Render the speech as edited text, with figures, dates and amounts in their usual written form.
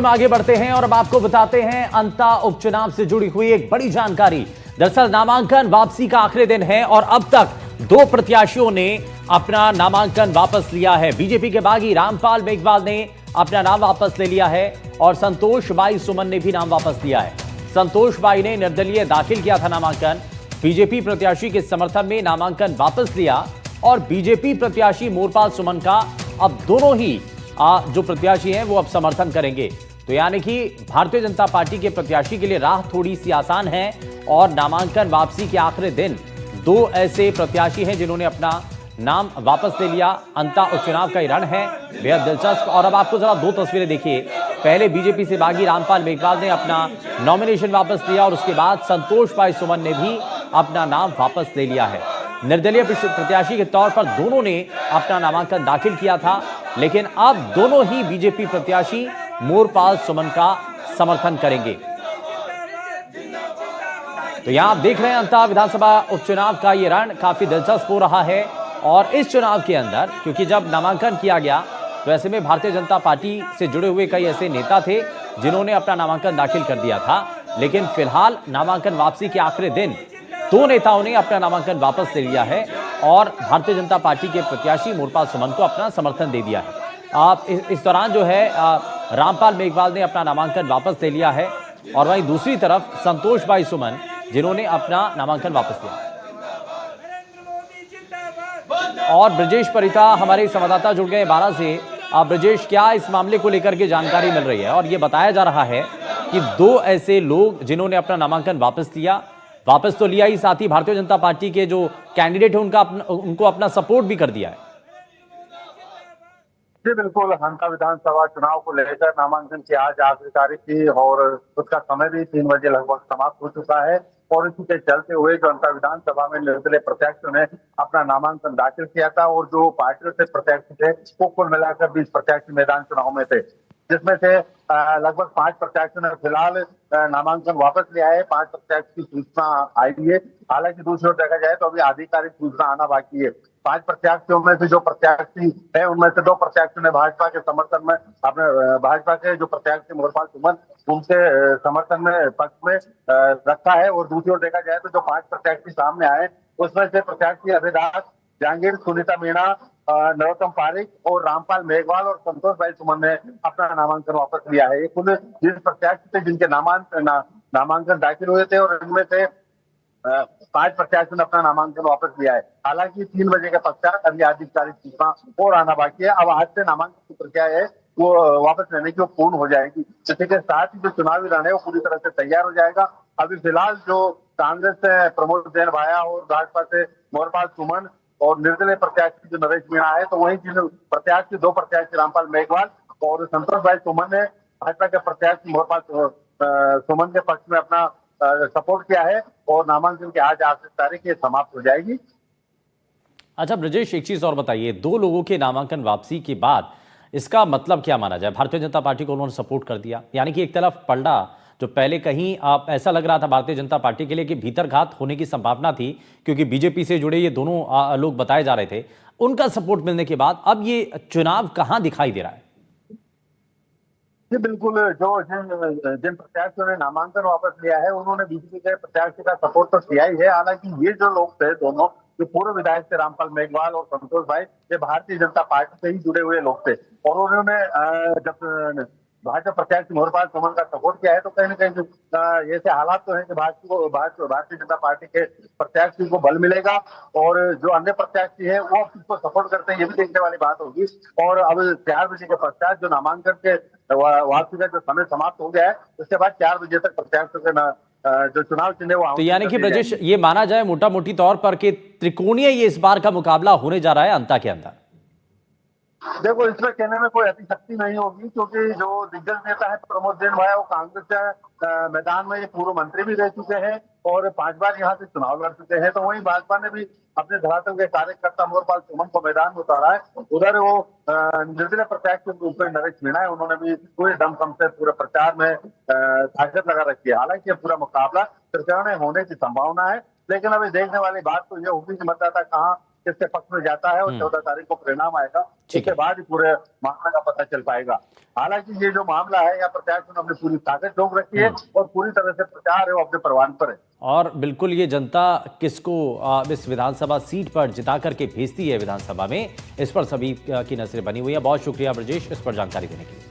हम आगे बढ़ते हैं और अब आपको बताते हैं अंता उपचुनाव से जुड़ी हुई एक बड़ी जानकारी। दरअसल नामांकन वापसी का आखिरी दिन है और अब तक दो प्रत्याशियों ने अपना नामांकन वापस लिया है। बीजेपी के बागी रामपाल मेघवाल ने अपना नाम वापस ले लिया है और संतोष बाई सुमन ने भी नाम वापस लिया है। संतोष बाई ने निर्दलीय दाखिल किया था नामांकन, बीजेपी प्रत्याशी के समर्थन में नामांकन वापस लिया और बीजेपी प्रत्याशी मोरपाल सुमन का अब दोनों ही जो प्रत्याशी हैं वो अब समर्थन करेंगे। तो यानी कि भारतीय जनता पार्टी के प्रत्याशी के लिए राह थोड़ी सी आसान है और नामांकन वापसी के आखिरी दिन दो ऐसे प्रत्याशी हैं जिन्होंने अपना नाम वापस ले लिया। अंता उपचुनाव का रण है, बेहद दिलचस्प। और अब आपको जरा दो तस्वीरें देखिए। पहले बीजेपी से बागी रामपाल मेघवाल ने अपना नॉमिनेशन वापस लिया और उसके बाद संतोष बाई सुमन ने भी अपना नाम वापस ले लिया है। निर्दलीय प्रत्याशी के तौर पर दोनों ने अपना नामांकन दाखिल किया था, लेकिन अब दोनों ही बीजेपी प्रत्याशी मोरपाल सुमन का समर्थन करेंगे। तो यहां आप देख रहे हैं अंता विधानसभा उपचुनाव का ये रण काफी दिलचस्प हो रहा है। और इस चुनाव के अंदर क्योंकि जब नामांकन किया गया तो ऐसे में भारतीय जनता पार्टी से जुड़े हुए कई ऐसे नेता थे जिन्होंने अपना नामांकन दाखिल कर दिया था, लेकिन फिलहाल नामांकन वापसी के आखिरी दिन दो नेताओं ने अपना नामांकन वापस ले लिया है और भारतीय जनता पार्टी के प्रत्याशी मोरपाल सुमन को अपना समर्थन दे दिया है। आप इस दौरान जो है रामपाल मेघवाल ने अपना नामांकन वापस ले लिया है और वहीं दूसरी तरफ संतोष बाई सुमन जिन्होंने अपना नामांकन वापस लिया। और ब्रजेश परिता हमारे संवाददाता जुड़ गए 12 से। ब्रजेश, क्या इस मामले को लेकर के जानकारी मिल रही है? और ये बताया जा रहा है कि दो ऐसे लोग जिन्होंने अपना नामांकन वापस तो लिया ही, साथ ही भारतीय जनता पार्टी के जो कैंडिडेट है उनको अपना सपोर्ट भी कर दिया है। जी बिल्कुल, हंता विधानसभा चुनाव को लेकर नामांकन की आज आखिरी तारीख थी और उसका समय भी 3 बजे लगभग समाप्त हो चुका है। और इसी के चलते हुए जो हंता विधानसभा में निर्दलीय प्रत्याशियों ने अपना नामांकन दाखिल किया था और जो पार्टियों से प्रत्याशी थे वो कुल मिलाकर 20 प्रत्याशी मैदान चुनाव में थे, जिसमें से लगभग 5 प्रत्याशियों ने फिलहाल नामांकन वापस लिया है। 5 प्रत्याशी की सूचना आई है। हालांकि दूसरी ओर देखा जाए तो अभी आधिकारिक सूचना आना बाकी है। 5 प्रत्याशियों में से जो प्रत्याशी है उनमें से 2 प्रत्याशियों ने भाजपा के समर्थन में अपने भाजपा के जो प्रत्याशी मोरपाल सुमन उनके समर्थन में पक्ष में रखा है। और दूसरी ओर देखा जाए तो जो 5 प्रत्याशी सामने आए उसमें से प्रत्याशी अभिदास, जहांगीर, सुनीता मीणा, नरोत्तम पारिक और रामपाल मेघवाल और संतोष बाई सुमन ने अपना नामांकन वापस लिया है। ये कुल 20 प्रत्याशी थे जिनके नामांकन दाखिल हुए थे और इनमें से 5 प्रत्याशियों ने अपना नामांकन वापस लिया है। हालांकि 3 बजे के पश्चात अभी आधिकारिक सूचना और आना बाकी है। अब आज से नामांकन की प्रक्रिया है वो वापस लेने की वो पूर्ण हो जाएगी। इसी के साथ ही जो चुनावी रण है वो पूरी तरह से तैयार हो जाएगा। अभी फिलहाल जो कांग्रेस से प्रमोद जैन भाया और भाजपा से मोरपाल सुमन और निर्दलीय प्रत्याशी जो नरेश मीणा है, तो वही जिन प्रत्याशी 2 प्रत्याशी रामपाल मेघवाल और संतोष भाई सुमन ने भाजपा के प्रत्याशी मोरपाल सुमन के पक्ष में अपना सपोर्ट किया है और नामांकन की आज आखिरी तारीख ये समाप्त हो जाएगी। अच्छा ब्रजेश, एक चीज और बताइए, 2 लोगों के नामांकन वापसी के बाद इसका मतलब क्या माना जाए? भारतीय जनता पार्टी को उन्होंने सपोर्ट कर दिया, यानी कि एक तरफ पलड़ा जो पहले कहीं आप ऐसा लग रहा था भारतीय जनता पार्टी के लिए कि भीतरघात होने की संभावना थी क्योंकि बीजेपी से जुड़े ये दोनों लोग बताए जा रहे थे, उनका सपोर्ट मिलने के बाद अब ये चुनाव कहां दिखाई दे रहा है? जी बिल्कुल, जो जिन प्रत्याशियों ने नामांकन वापस लिया है उन्होंने बीजेपी के प्रत्याशी का सपोर्ट तो किया ही है। हालांकि ये जो लोग थे दोनों जो पूर्व विधायक थे रामपाल मेघवाल और संतोष भाई, ये भारतीय जनता पार्टी से ही जुड़े हुए लोग थे और उन्होंने जब भाजपा प्रत्याशी मोरपाल सुमन का सपोर्ट किया है तो कहीं ना कहीं ऐसे हालात तो है कि भारतीय जनता पार्टी के प्रत्याशी को बल मिलेगा और जो अन्य प्रत्याशी है वो किसको सपोर्ट करते हैं ये भी देखने वाली बात होगी। और अब 4 बजे के पश्चात जो नामांकन के वापसी का जो समय समाप्त हो गया है उसके बाद 4 बजे तक प्रत्याशियों के जो चुनाव चिन्ह वो तो यानी कि ब्रजेश ये माना जाए मोटा मोटी तौर पर कि त्रिकोणीय ये इस बार का मुकाबला होने जा रहा है अंता के अंदर। देखो, इसमें कहने में कोई अतिशक्ति नहीं होगी क्योंकि जो दिग्गज नेता है प्रमोद जैन भाई वो कांग्रेस के मैदान में ये पूर्व मंत्री भी रह चुके हैं और 5 बार यहाँ से चुनाव लड़ चुके हैं। तो वहीं भाजपा ने भी अपने धरातल के कार्यकर्ता मोरपाल सुमन को मैदान में उतारा है। उधर वो निर्दलीय प्रत्याशी के रूप में नरेश मीणा है, उन्होंने भी पूरे दमखम से पूरे प्रचार में ताकत लगा रखी है। हालांकि पूरा मुकाबला त्रिकोणीय होने की संभावना है, लेकिन अभी देखने वाली बात तो ये होगी कि मतदाता कहाँ किसके पक्ष में जाता है और 14 तारीख को परिणाम आएगा। ठीक इसके है। बाद ही पूरे मामले का पता चल पाएगा। हालांकि ये जो मामला है, यहाँ प्रत्याशियों ने अपनी पूरी ताकत झोंक रखी है और पूरी तरह से प्रचार है वो अपने परवान पर है। और बिल्कुल ये जनता किसको इस विधानसभा सीट पर जिता करके भेजती है विधानसभा में, इस पर सभी की नजरें बनी हुई है। बहुत शुक्रिया ब्रजेश इस पर जानकारी देने के लिए।